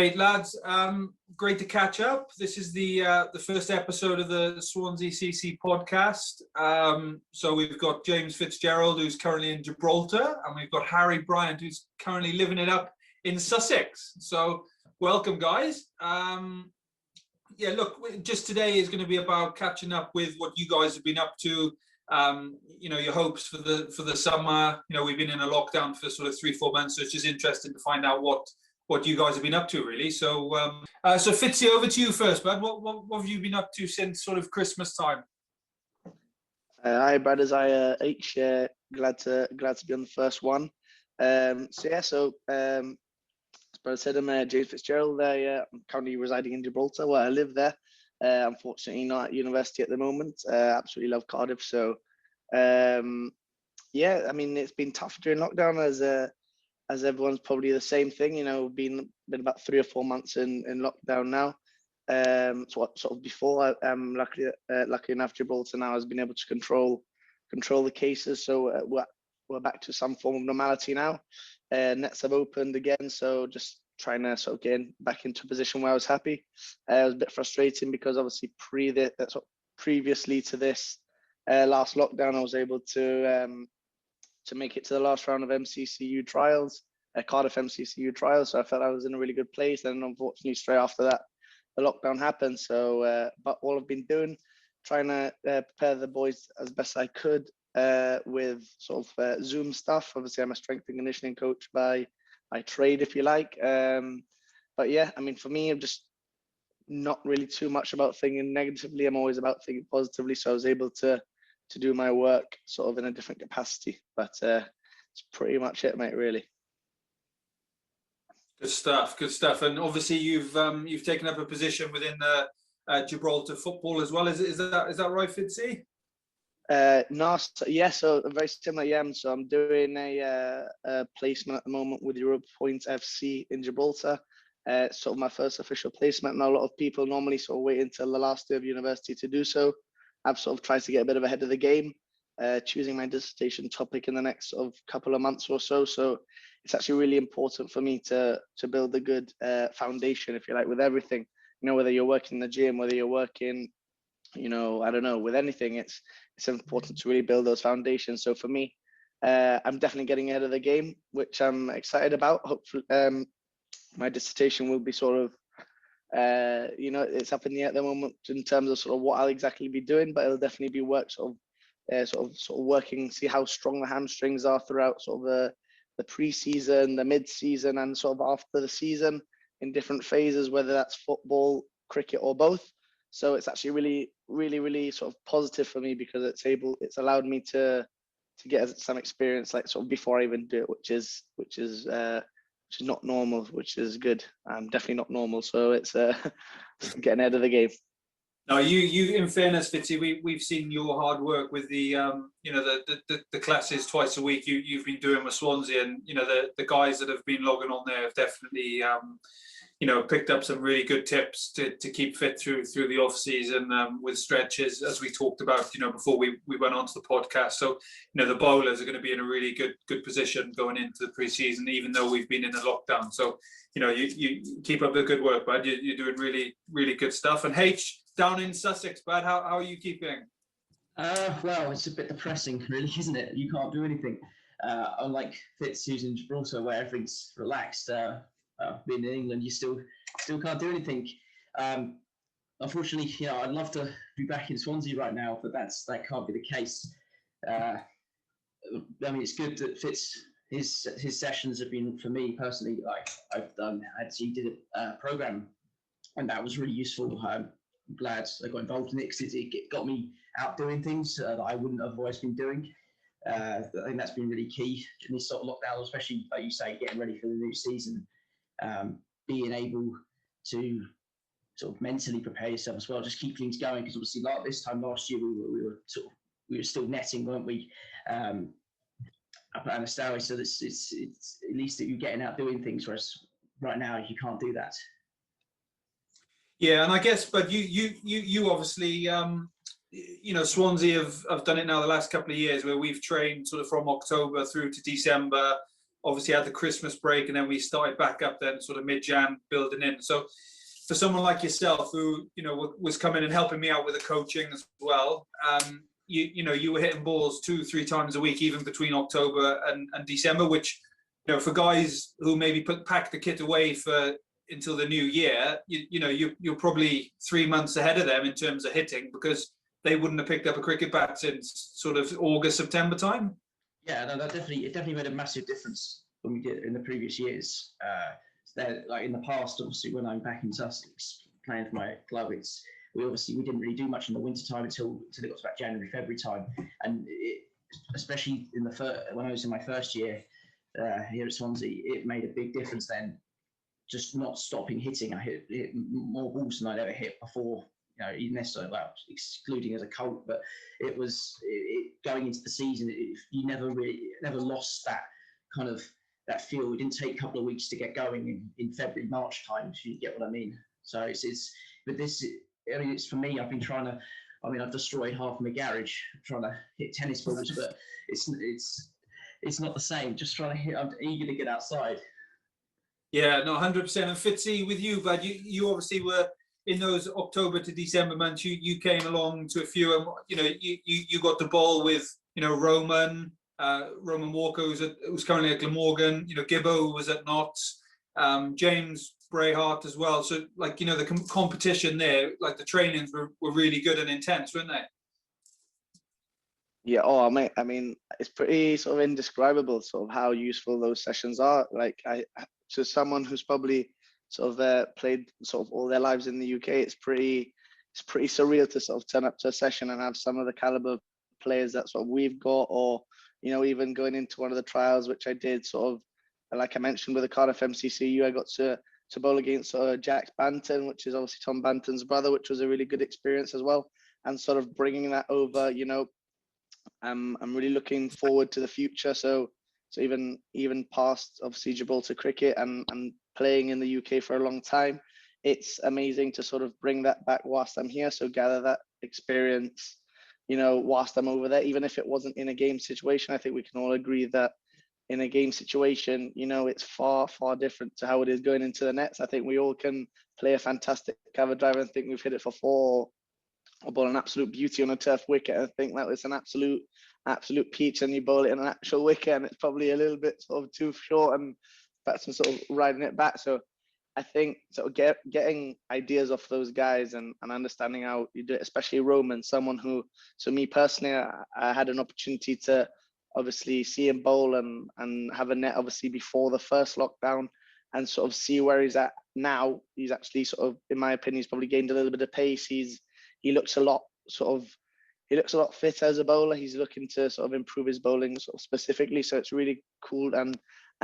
Great, lads. Great to catch up. This is the first episode of the Swansea CC podcast. So we've got James Fitzgerald, who's currently in Gibraltar, and we've got Harry Bryant, who's currently living it up in Sussex. So welcome, guys. Yeah, look, just today is going to be about catching up with what you guys have been up to. Your hopes for the summer. We've been in a lockdown for sort of 3-4 months, so it's just interesting to find out what you guys have been up to, really. So Fitzy, over to you first, bud. What have you been up to since sort of Christmas time? Hi, brothers. H. Glad to be on the first one. As Brad said, I'm James Fitzgerald. I'm currently residing in Gibraltar, where I live there. Unfortunately, not at university at the moment. Absolutely love Cardiff. So, it's been tough during lockdown, as everyone's probably the same thing. Been about 3 or 4 months in lockdown now. Before I'm lucky enough, Gibraltar now has been able to control the cases. So we're back to some form of normality now. Nets have opened again, so just trying to sort of get back into a position where I was happy. It was a bit frustrating because obviously previously to this last lockdown, I was able to make it to the last round of MCCU trials, Cardiff MCCU trials. So I felt I was in a really good place. And unfortunately, straight after that, the lockdown happened. So, but all I've been doing, trying to prepare the boys as best I could with sort of Zoom stuff. Obviously, I'm a strength and conditioning coach by trade, if you like. But yeah, I mean, for me, I'm just not really too much about thinking negatively. I'm always about thinking positively. So I was able to do my work sort of in a different capacity. But it's pretty much it, mate, really. Good stuff. And obviously, you've taken up a position within the Gibraltar football as well. Is that right, Fitzy? No, so very similar. Yeah, so I'm doing a placement at the moment with Europe Point FC in Gibraltar. Sort of my first official placement. Now, a lot of people normally sort of wait until the last day of university to do so. I've sort of tried to get a bit of ahead of the game, choosing my dissertation topic in the next sort of couple of months or so. So it's actually really important for me to build a good foundation, if you like, with everything. Whether you're working in the gym, whether you're working, I don't know, with anything, it's important to really build those foundations. So for me, I'm definitely getting ahead of the game, which I'm excited about. Hopefully, my dissertation will be sort of, it's up in the air at the moment in terms of sort of what I'll exactly be doing, but it'll definitely be work sort of working, see how strong the hamstrings are throughout sort of the pre-season, the mid-season, and sort of after the season in different phases, whether that's football, cricket, or both. So it's actually really, really, really sort of positive for me because it's allowed me to get some experience, like sort of before I even do it, which is not normal, which is good. I'm definitely not normal, so it's getting ahead of the game. No, you. In fairness, Fitzy, we've seen your hard work with the the classes twice a week. You've been doing with Swansea, and the guys that have been logging on there have definitely picked up some really good tips to keep fit through the off season with stretches, as we talked about before we went on to the podcast. So the bowlers are going to be in a really good position going into the pre-season, even though we've been in a lockdown. So you keep up the good work, bud. You're doing really, really good stuff. And H, down in Sussex, bud, how are you keeping? Well, it's a bit depressing, really, isn't it? You can't do anything. Unlike Fitz, who's in Gibraltar, where everything's relaxed. Being in England, you still can't do anything. Unfortunately, I'd love to be back in Swansea right now, but that can't be the case. I mean, it's good that Fitz his sessions have been, for me personally, like he did a program, and that was really useful. I'm glad I got involved in it because it got me out doing things that I wouldn't have otherwise been doing. I think that's been really key in this sort of lockdown, especially like you say, getting ready for the new season. Being able to sort of mentally prepare yourself as well, just keep things going, because obviously like this time last year we were still netting, weren't we? Up at Anastasia, so it's at least that you're getting out doing things, whereas right now you can't do that. Yeah, and I guess, but you obviously Swansea have done it now the last couple of years, where we've trained sort of from October through to December obviously had the Christmas break, and then we started back up then sort of mid-Jan building in. So for someone like yourself who, was coming and helping me out with the coaching as well, you were hitting balls 2-3 times a week, even between October and December, which, for guys who maybe pack the kit away until the new year, you're probably 3 months ahead of them in terms of hitting, because they wouldn't have picked up a cricket bat since sort of August, September time. Yeah, no, it definitely made a massive difference when we did in the previous years. Like in the past, obviously, when I'm back in Sussex playing for my club, we didn't really do much in the winter time until it got to about January, February time, and especially when I was in my first year here at Swansea, it made a big difference then. Just not stopping hitting. I hit more balls than I'd ever hit before. Even necessarily, excluding as a colt, but it was going into the season. You never lost that kind of that feel. It didn't take a couple of weeks to get going in February, March time, if you get what I mean. So it's for me, I've been trying to, I've destroyed half my garage trying to hit tennis balls, but it's not the same. Just trying to hit, I'm eager to get outside. Yeah, no, 100%. And Fitzy, with you, Brad, you obviously were in those October to December months. You came along to a few, and you got the ball with Roman Walker, who's currently at Glamorgan. Gibbo was at Notts, James Brayhart as well. So the competition there, like the trainings were really good and intense, weren't they? Yeah, mate, it's pretty sort of indescribable sort of how useful those sessions are. To someone who's probably sort of played sort of all their lives in the UK, it's pretty surreal to sort of turn up to a session and have some of the caliber of players that sort of we've got, or even going into one of the trials, which I did sort of, like I mentioned, with the Cardiff MCCU, I got to bowl against Jack Banton, which is obviously Tom Banton's brother, which was a really good experience as well. And sort of bringing that over, I'm really looking forward to the future. So even past obviously Gibraltar cricket and playing in the UK for a long time, it's amazing to sort of bring that back whilst I'm here. So gather that experience, whilst I'm over there, even if it wasn't in a game situation. I think we can all agree that in a game situation, it's far, far different to how it is going into the nets. I think we all can play a fantastic cover drive and think we've hit it for 4, or bowl an absolute beauty on a turf wicket. I think that was an absolute peach, and you bowl it in an actual wicket and it's probably a little bit sort of too short and batsmen sort of riding it back. So I think sort of getting ideas off those guys and understanding how you do it, especially Roman, someone who, so me personally, I had an opportunity to obviously see him bowl and have a net obviously before the first lockdown, and sort of see where he's at now. He's actually sort of, in my opinion, he's probably gained a little bit of pace. He looks a lot fitter as a bowler. He's looking to sort of improve his bowling sort of specifically. So it's really cool, and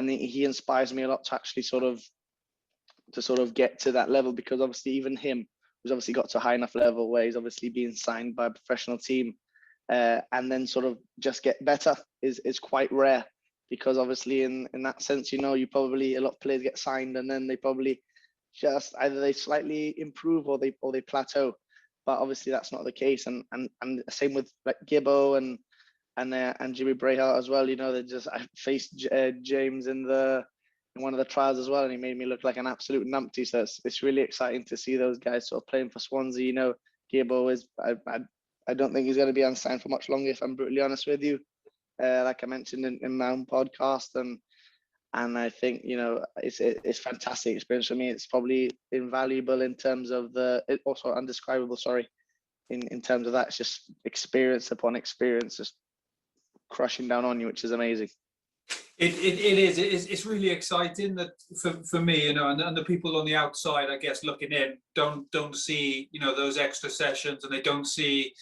he inspires me a lot to actually sort of get to that level, because obviously even him, who's obviously got to a high enough level where he's obviously being signed by a professional team, and then sort of just get better is quite rare, because obviously in that sense, you probably, a lot of players get signed and then they probably just either they slightly improve or they plateau. But obviously that's not the case, and same with like Gibbo and Jimmy Brayhart as well. I faced James in one of the trials as well, and he made me look like an absolute numpty. So it's really exciting to see those guys sort of playing for Swansea. Gibbo is, I don't think he's going to be unsigned for much longer, if I'm brutally honest with you. Like I mentioned in my own podcast, and I think it's fantastic experience for me. It's probably invaluable in terms of also undescribable. Sorry, in terms of that, it's just experience upon experience, just crushing down on you, which is amazing. It is. It's really exciting that for me, and the people on the outside, I guess, looking in, don't see those extra sessions, and they don't see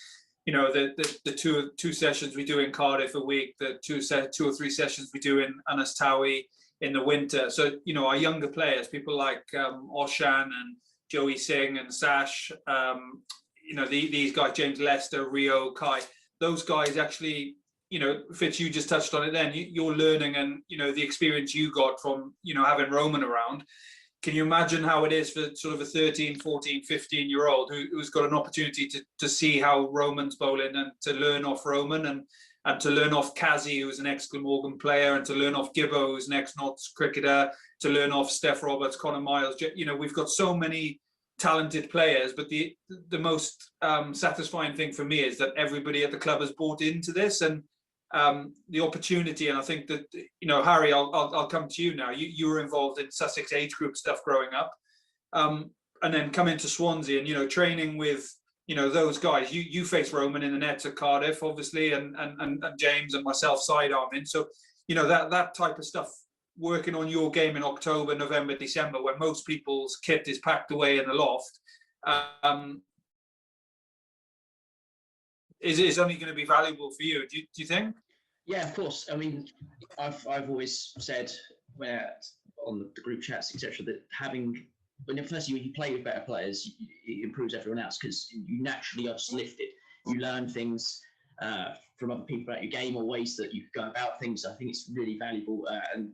the two sessions we do in Cardiff a week, the 2 or 3 sessions we do in Anas Tawi in the winter. So our younger players, people like Oshan and Joey Singh and Sash, these guys, James Lester, Rio, Kai, those guys actually, Fitz, you just touched on it then, you're learning, and the experience you got from having Roman around. Can you imagine how it is for sort of a 13, 14, 15-year-old who's got an opportunity to see how Roman's bowling and to learn off Roman, and to learn off Kazi, who's an ex-Glamorgan player, and to learn off Gibbo, who's an ex-Notts cricketer, to learn off Steph Roberts, Connor Miles. You know, we've got so many talented players, but the most satisfying thing for me is that everybody at the club has bought into this, and the opportunity. And I think that, you know, Harry, I'll come to you now. You were involved in Sussex age group stuff growing up, and then come into Swansea and, you know, training with, you know, those guys. You faced Roman in the nets at Cardiff, obviously, and James and myself sidearming. So, you know, that type of stuff, working on your game in October, November, December, when most people's kit is packed away in the loft, is only going to be valuable for you. Do you think? Yeah, of course. I mean, I've always said on the group chats, etc., that firstly when you play with better players, it improves everyone else, because you naturally are just lifted. You learn things from other people about your game, or ways that you go about things. I think it's really valuable, and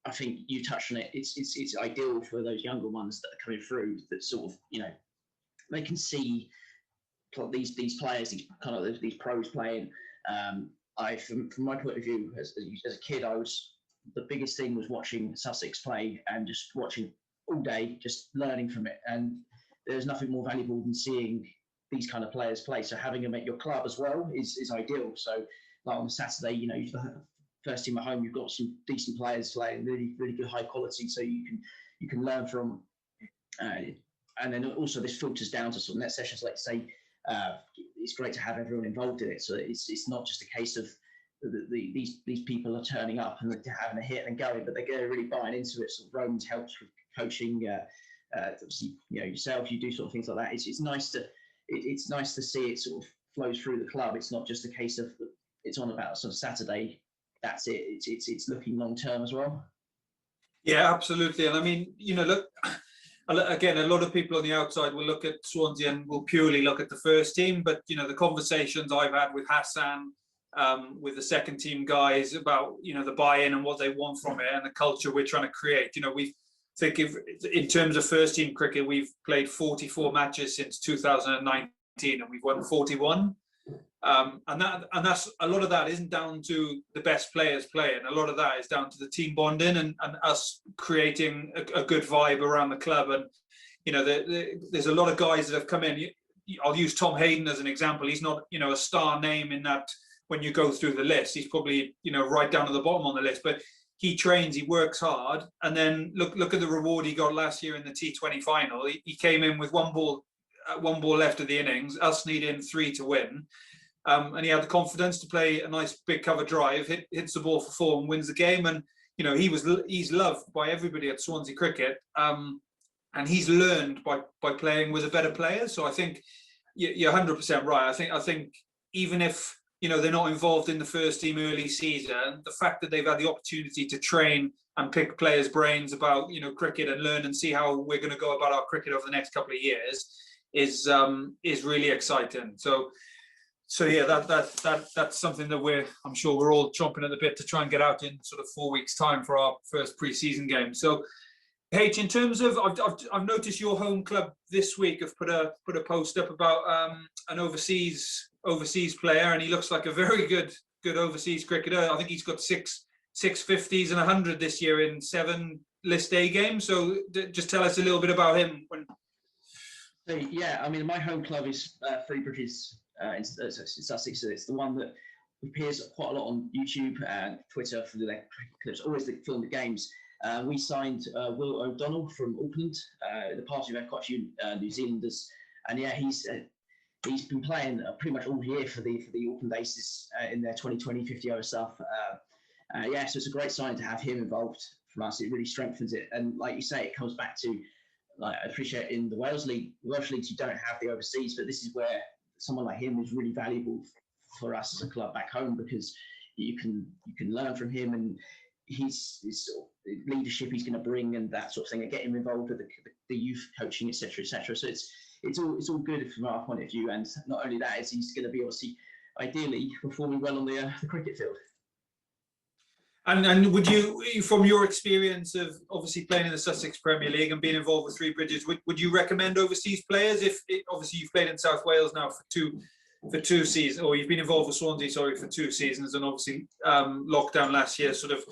I think you touched on it. It's ideal for those younger ones that are coming through, that sort of, you know, they can see these players, these pros playing. From my point of view, as a kid, the biggest thing was watching Sussex play, and just watching all day, just learning from it. And there's nothing more valuable than seeing these kind of players play. So having them at your club as well is ideal. So like on Saturday, you know, first team at home, you've got some decent players playing really, really good high quality, so you can learn from. And then also this filters down to sort of net sessions. Like say, it's great to have everyone involved in it. So it's not just a case of these people are turning up and they're having a hit and going, but they're really buying into it. So Roman's helps with coaching. Obviously, you know, yourself, you do sort of things like that. It's nice to see it sort of flows through the club. It's not just a case of it's on about sort of Saturday. That's it. It's looking long term as well. Yeah, absolutely. And I mean, you know, look, again, a lot of people on the outside will look at Swansea and will purely look at the first team. But, you know, the conversations I've had with Hassan, with the second team guys about, you know, the buy-in and what they want from it and the culture we're trying to create. You know, in terms of first team cricket, we've played 44 matches since 2019 and we've won 41. And that's a lot of that isn't down to the best players playing. A lot of that is down to the team bonding and us creating a good vibe around the club. And, you know, there's a lot of guys that have come in. I'll use Tom Hayden as an example. He's not, you know, a star name in that when you go through the list. He's probably, you know, right down at the bottom on the list. But he trains, he works hard. And then look at the reward he got last year in the T20 final. He came in with one ball left of the innings, us needing 3 to win. And he had the confidence to play a nice big cover drive, hits the ball for 4 and wins the game. And, you know, he's loved by everybody at Swansea Cricket. And he's learned by playing with a better player. So I think you're 100% right. I think even if, you know, they're not involved in the first team early season, the fact that they've had the opportunity to train and pick players' brains about, you know, cricket and learn and see how we're going to go about our cricket over the next couple of years is really exciting. So yeah, that's something that I'm sure we're all chomping at the bit to try and get out in sort of 4 weeks' time for our first pre-season game. So, H, in terms of, I've noticed your home club this week have put a post up about an overseas player, and he looks like a very good overseas cricketer. I think he's got 650s and 100 this year in 7 List A games. So just tell us a little bit about him. Yeah, I mean, my home club is Three Bridges. In Sussex, so it's the one that appears quite a lot on YouTube and Twitter for the clips. Always they film the games. We signed Will O'Donnell from Auckland. In the past, we've had quite a few New Zealanders, and yeah, he's been playing pretty much all year for the Auckland Aces in their 2020 50 over stuff. Yeah, so it's a great sign to have him involved from us. It really strengthens it, and like you say, it comes back to, like, I appreciate in the Welsh leagues you don't have the overseas, but this is where someone like him is really valuable for us as a club back home, because you can learn from him and his sort of leadership he's going to bring and that sort of thing, and get him involved with the youth coaching, etc., etc. So it's all good from our point of view, and not only that, is he's going to be obviously ideally performing well on the cricket field. And would you, from your experience of obviously playing in the Sussex Premier League and being involved with Three Bridges, would you recommend overseas players? Obviously you've played in South Wales now for for 2 seasons, or you've been involved with Swansea, sorry, for 2 seasons, and obviously lockdown last year sort of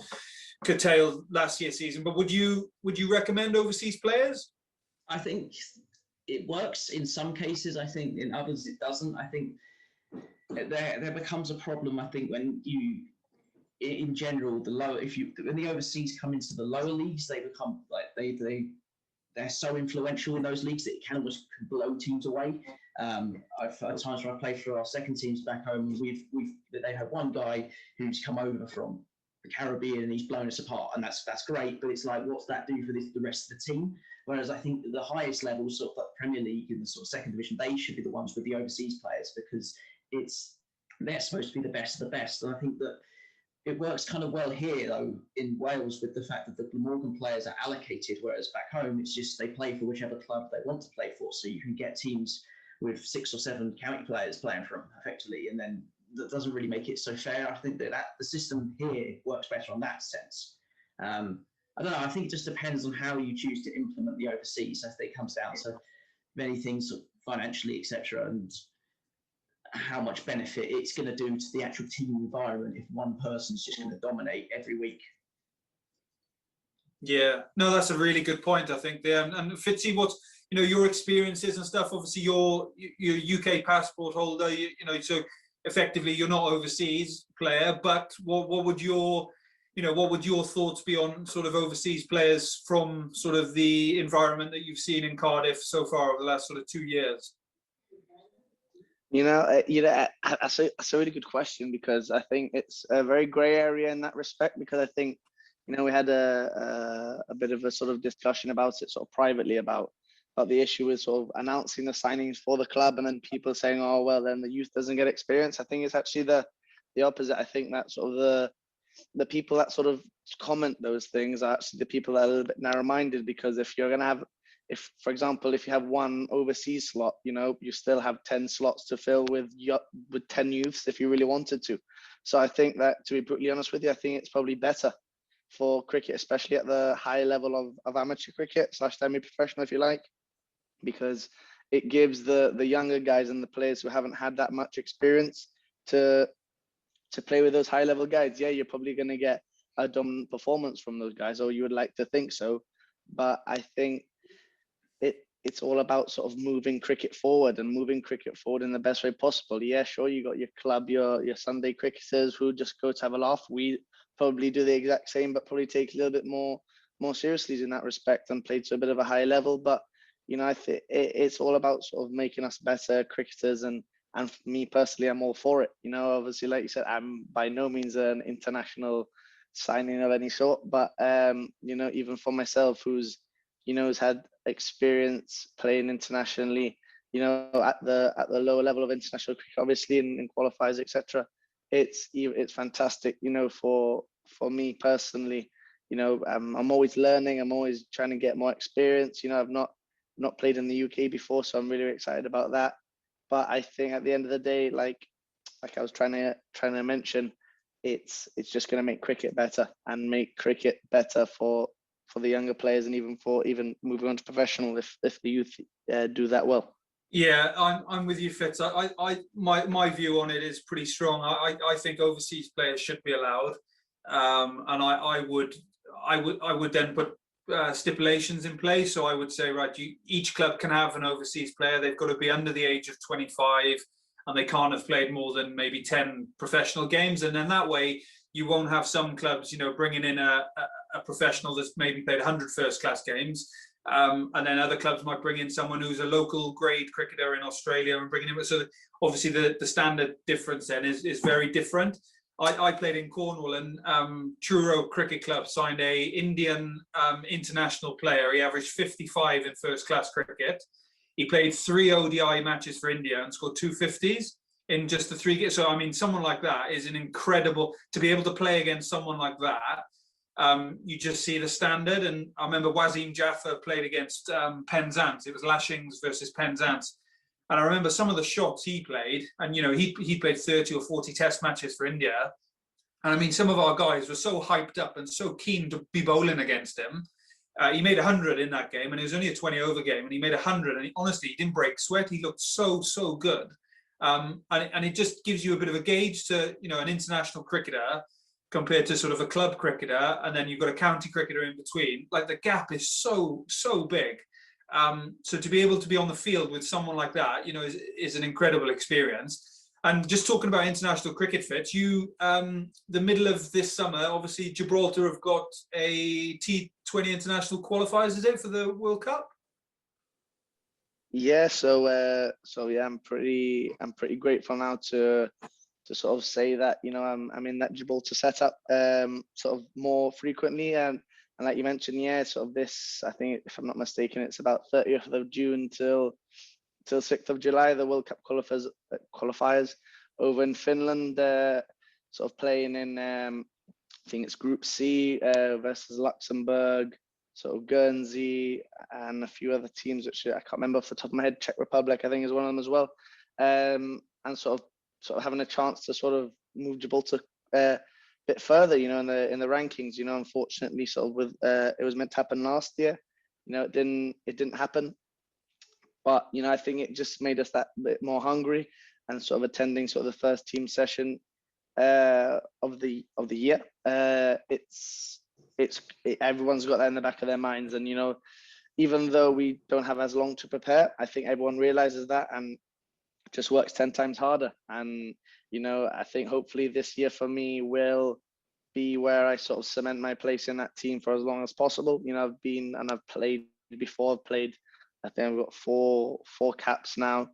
curtailed last year's season. But would you recommend overseas players? I think it works in some cases. I think in others it doesn't. I think there becomes a problem. I think when you, in general, when the overseas come into the lower leagues, they become like they're so influential in those leagues that it can almost blow teams away. I've had times where I play for our second teams back home, and they have one guy who's come over from the Caribbean and he's blown us apart, and that's great. But it's like, what's that do for the rest of the team? Whereas I think the highest levels, sort of like Premier League and the sort of second division, they should be the ones with the overseas players, because they're supposed to be the best of the best. And I think that it works kind of well here, though, in Wales, with the fact that the Glamorgan players are allocated, whereas back home, it's just they play for whichever club they want to play for. So you can get teams with 6 or 7 county players playing for them, effectively, and then that doesn't really make it so fair. I think that the system here works better on that sense. I don't know. I think it just depends on how you choose to implement the overseas. I think it comes down to many things, financially, etc., and how much benefit it's going to do to the actual team environment if one person's just going to dominate every week. Yeah, no, that's a really good point, I think. And Fitzy, what's your experiences and stuff? Obviously, you're UK passport holder. So effectively, you're not overseas player. But what would your thoughts be on sort of overseas players from sort of the environment that you've seen in Cardiff so far over the last sort of 2 years? That's a really good question, because I think it's a very grey area in that respect, because I think, we had a bit of a sort of discussion about it sort of privately about the issue with sort of announcing the signings for the club and then people saying, oh, well, then the youth doesn't get experience. I think it's actually the opposite. I think that sort of the people that sort of comment those things are actually the people that are a little bit narrow-minded, because if you're going to have, for example, if you have one overseas slot, you still have 10 slots to fill with 10 youths if you really wanted to. So I think that, to be brutally honest with you, I think it's probably better for cricket, especially at the high level of amateur cricket / semi-professional, if you like, because it gives the younger guys and the players who haven't had that much experience to play with those high level guys. Yeah, you're probably going to get a dominant performance from those guys, or you would like to think so. But I think it's all about sort of moving cricket forward in the best way possible. Yeah, sure, you got your club, your Sunday cricketers who just go to have a laugh. We probably do the exact same, but probably take a little bit more seriously in that respect and play to a bit of a high level. But I think it's all about sort of making us better cricketers, and for me personally, I'm all for it. Obviously, like you said, I'm by no means an international signing of any sort, but even for myself, who's had experience playing internationally, at the lower level of international cricket, obviously in qualifiers, etc. It's fantastic, for me personally. I'm always learning. I'm always trying to get more experience. I've not played in the UK before, so I'm really excited about that. But I think at the end of the day, like I was trying to mention, it's just going to make cricket better and make cricket better for the younger players, and even moving on to professional if the youth do that well. Yeah, I'm with you, Fitz. My view on it is pretty strong. I think overseas players should be allowed, and I would then put stipulations in place. So I would say, right, each club can have an overseas player. They've got to be under the age of 25, and they can't have played more than maybe 10 professional games. And then that way, you won't have some clubs, bringing in a professional that's maybe played 100 first-class games. And then other clubs might bring in someone who's a local grade cricketer in Australia and bringing him. So obviously the standard difference then is very different. I played in Cornwall, and Truro Cricket Club signed a Indian international player. He averaged 55 in first-class cricket. He played 3 ODI matches for India and scored 2 50s in just the 3 games. So, I mean, someone like that is an incredible, to be able to play against someone like that. You just see the standard. And I remember Wasim Jaffer played against Penzance. It was Lashings versus Penzance. And I remember some of the shots he played, and, he played 30 or 40 test matches for India. And I mean, some of our guys were so hyped up and so keen to be bowling against him. He made 100 in that game, and it was only a 20 over game, and he made 100. And honestly, he didn't break sweat. He looked so good. And it just gives you a bit of a gauge to, an international cricketer compared to sort of a club cricketer, and then you've got a county cricketer in between. Like, the gap is so big. So to be able to be on the field with someone like that, is an incredible experience. And just talking about international cricket, Fitz, the middle of this summer, obviously Gibraltar have got a T20 international qualifiers, is it, for the World Cup? Yeah, so yeah, I'm pretty grateful now to sort of say that I'm in that Gibraltar setup sort of more frequently, and like you mentioned, yeah, sort of this, I think if I'm not mistaken, it's about 30th of June till 6th of July, the World Cup qualifiers over in Finland, sort of playing in I think it's Group C versus Luxembourg, sort of Guernsey, and a few other teams which I can't remember off the top of my head. Czech Republic, I think, is one of them as well. And sort of having a chance to sort of move Gibraltar a bit further, in the rankings. Unfortunately, sort of with it was meant to happen last year. It didn't happen. But I think it just made us that bit more hungry, and sort of attending sort of the first team session of the year. Everyone's got that in the back of their minds, and even though we don't have as long to prepare, I think everyone realizes that and just works 10 times harder. And I think hopefully this year for me will be where I sort of cement my place in that team for as long as possible. I've played before. I've played, I think I've got four caps now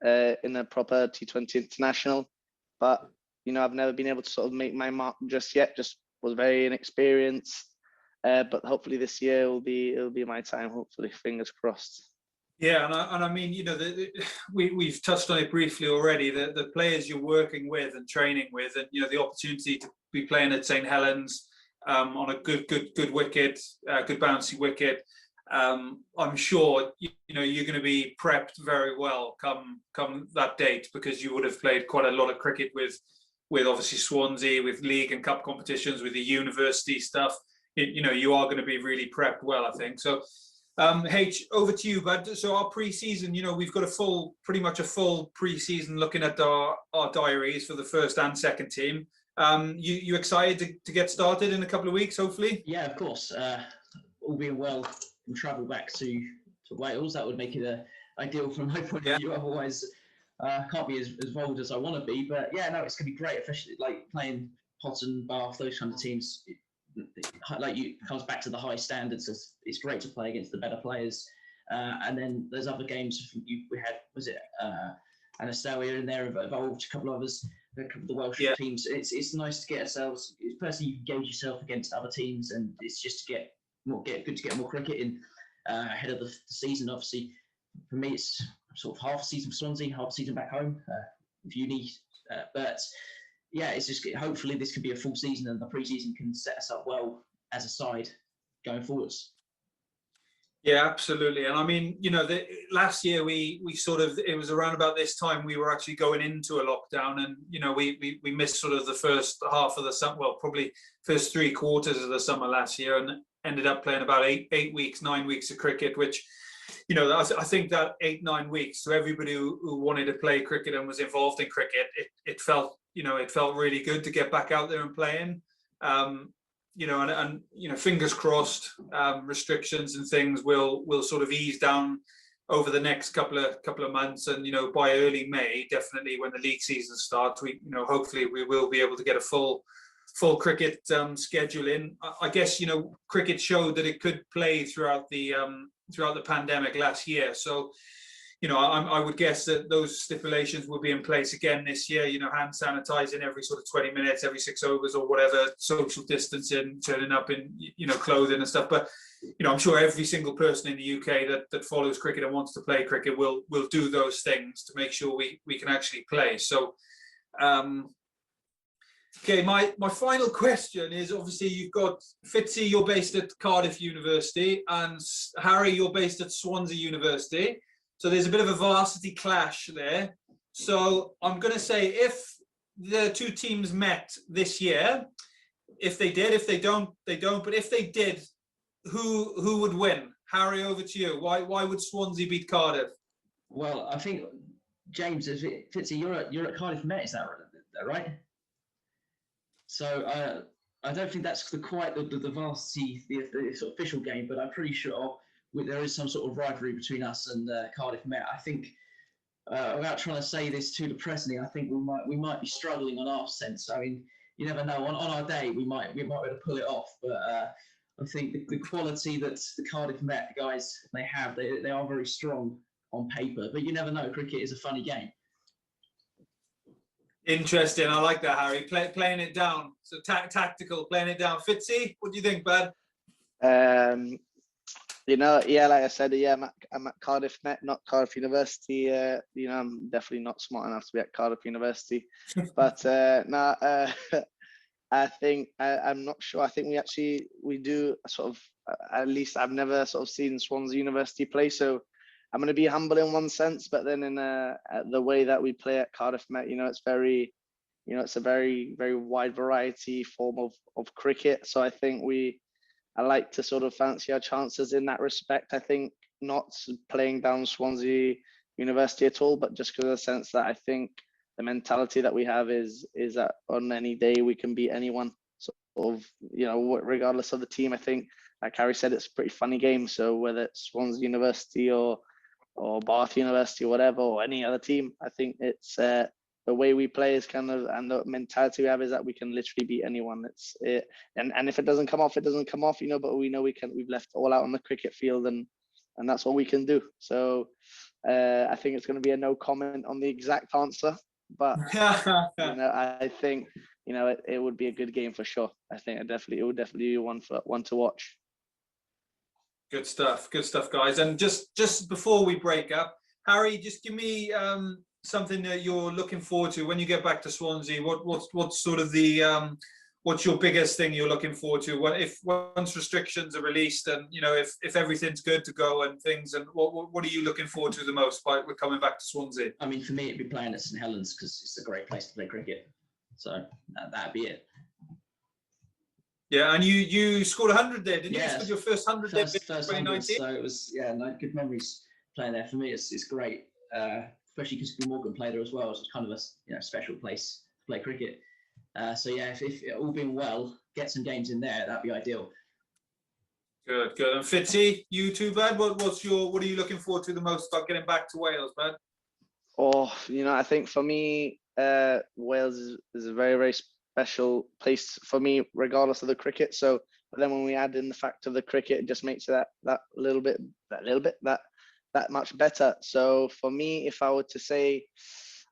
in a proper T20 international, but I've never been able to sort of make my mark just yet. Just was very inexperienced, but hopefully this year it'll be my time. Hopefully, fingers crossed. Yeah, and I mean, we've touched on it briefly already. The players you're working with and training with, and the opportunity to be playing at St Helens on a good wicket, good bouncy wicket. I'm sure you're going to be prepped very well come that date, because you would have played quite a lot of cricket with obviously Swansea, with league and cup competitions, with the university stuff. You are going to be really prepped well, I think. So, H, over to you, bud. So our pre-season, we've got pretty much a full pre-season looking at our diaries for the first and second team. You excited to get started in a couple of weeks, hopefully? Yeah, of course. All being well, and travel back to Wales. That would make it ideal from my point of view. Otherwise, can't be as bold as I want to be. But yeah, no, it's going to be great, especially like playing Potton, Bath, those kind of teams. It comes back to the high standards. It's great to play against the better players. And then there's other games we had. Was it Anastasia in there? Involved a couple of others. The Welsh teams. It's nice to get ourselves. Personally, you can gauge yourself against other teams, and it's just to get more cricket in ahead of the season. Obviously, for me, it's sort of half a season for Swansea, half a season back home with uni. But yeah, it's just hopefully this can be a full season, and the pre-season can set us up well as a side going forwards. Yeah, absolutely. And I mean, last year we sort of, it was around about this time we were actually going into a lockdown, and we missed sort of the first half of the summer, well, probably first 3 quarters of the summer last year, and ended up playing about 9 weeks of cricket, which I think that 8-9 weeks, to everybody who wanted to play cricket and was involved in cricket, it felt really good to get back out there and playing. Fingers crossed, restrictions and things will sort of ease down over the next couple of months, and by early May, definitely when the league season starts, we hopefully we will be able to get a full cricket schedule in. I guess cricket showed that it could play throughout the pandemic last year, so I would guess that those stipulations will be in place again this year. Hand sanitizing every sort of 20 minutes, every 6 overs or whatever, social distancing, turning up in clothing and stuff. But I'm sure every single person in the UK that follows cricket and wants to play cricket will do those things to make sure we can actually play. So, okay, my final question is, obviously you've got Fitzy, you're based at Cardiff University, and Harry, you're based at Swansea University. So there's a bit of a varsity clash there. So I'm going to say, if the two teams met this year, if they did, if they don't, they don't. But if they did, who would win? Harry, over to you. Why would Swansea beat Cardiff? Well, I think James, Fitzy, you're at Cardiff Met, is that right? So I don't think that's quite the varsity, the sort of official game, but I'm pretty sure there is some sort of rivalry between us and Cardiff Met. I think, without trying to say this too depressingly, I think we might be struggling on our sense. I mean, you never know. On our day, we might be able to pull it off, but I think the quality that the Cardiff Met guys they are very strong on paper. But you never know. Cricket is a funny game. Interesting. I like that, Harry. Playing it down. So tactical, playing it down. Fitzy, what do you think, bud? Yeah, like I said, I'm at Cardiff Met, not Cardiff University. I'm definitely not smart enough to be at Cardiff University. But I think I'm not sure. I think we do sort of. At least I've never sort of seen Swansea University play, so I'm going to be humble in one sense. But then in the way that we play at Cardiff Met, it's very, it's a very very wide variety form of cricket. So I think I like to sort of fancy our chances in that respect. I think not playing down Swansea University at all, but just because of the sense that I think the mentality that we have is that on any day we can beat anyone. Sort of, regardless of the team. I think, like Harry said, it's a pretty funny game. So whether it's Swansea University or Bath University or whatever, or any other team, I think it's the way we play is kind of, and the mentality we have is that we can literally beat anyone. And if it doesn't come off, it doesn't come off, but we know we can. We've left all out on the cricket field, and that's what we can do. So I think it's going to be a no comment on the exact answer, but I think it would be a good game for sure. I think it would definitely be one to watch. Good stuff, guys. And just before we break up, Harry, just give me something that you're looking forward to when you get back to Swansea. What's sort of the what's your biggest thing you're looking forward to? Once restrictions are released, and if everything's good to go and things, and what are you looking forward to the most by coming back to Swansea? I mean, for me, it'd be playing at St Helens because it's a great place to play cricket. So that'd be it. Yeah, and you scored 100 there, didn't you? You scored your first 100 there in first 2019. So it was good memories playing there. For me, it's great, especially because Morgan played there as well. It's kind of a special place to play cricket. If all being well, get some games in there, that'd be ideal. Good. And Fitzy, you too, bud. What are you looking forward to the most about getting back to Wales, bud? I think for me, Wales is a very very special place for me, regardless of the cricket. So, but then when we add in the fact of the cricket, it just makes that much better. So for me, if I were to say,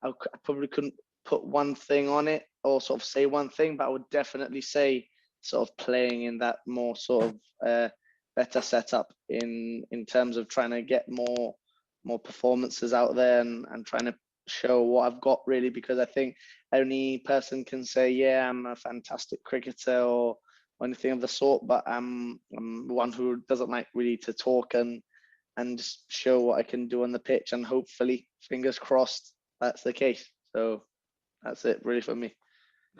I probably couldn't put one thing on it or sort of say one thing, but I would definitely say sort of playing in that more sort of better setup in terms of trying to get more performances out there and trying to show what I've got, really, because I think any person can say, yeah, I'm a fantastic cricketer or anything of the sort, but I'm one who doesn't like really to talk and just show what I can do on the pitch, and hopefully, fingers crossed, that's the case. So that's it really for me.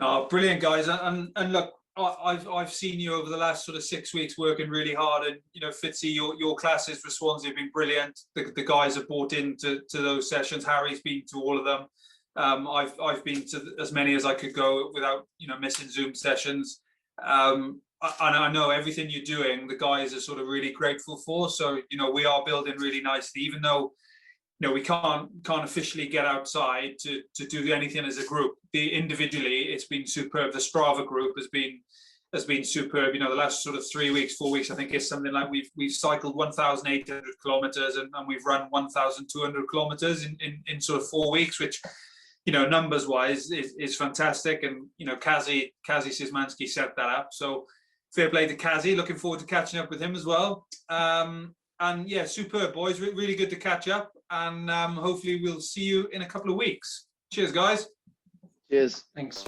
Oh, brilliant, guys. And look, I've seen you over the last sort of 6 weeks working really hard, and Fitzy, your classes for Swansea have been brilliant. The guys have bought into those sessions. Harry's been to all of them. I've been to as many as I could go without missing Zoom sessions. And I know everything you're doing, the guys are sort of really grateful for. So we are building really nicely, even though we can't officially get outside to do anything as a group. Individually, it's been superb. The Strava group has been superb. The last sort of 3 weeks, 4 weeks, I think it's something like we've cycled 1,800 kilometers and we've run 1,200 kilometers in sort of 4 weeks, which numbers wise is fantastic. And Kazi Szymanski set that up. So fair play to Kazi. Looking forward to catching up with him as well. And yeah, superb, boys. Really good to catch up. And hopefully we'll see you in a couple of weeks. Cheers, guys. Cheers. Thanks.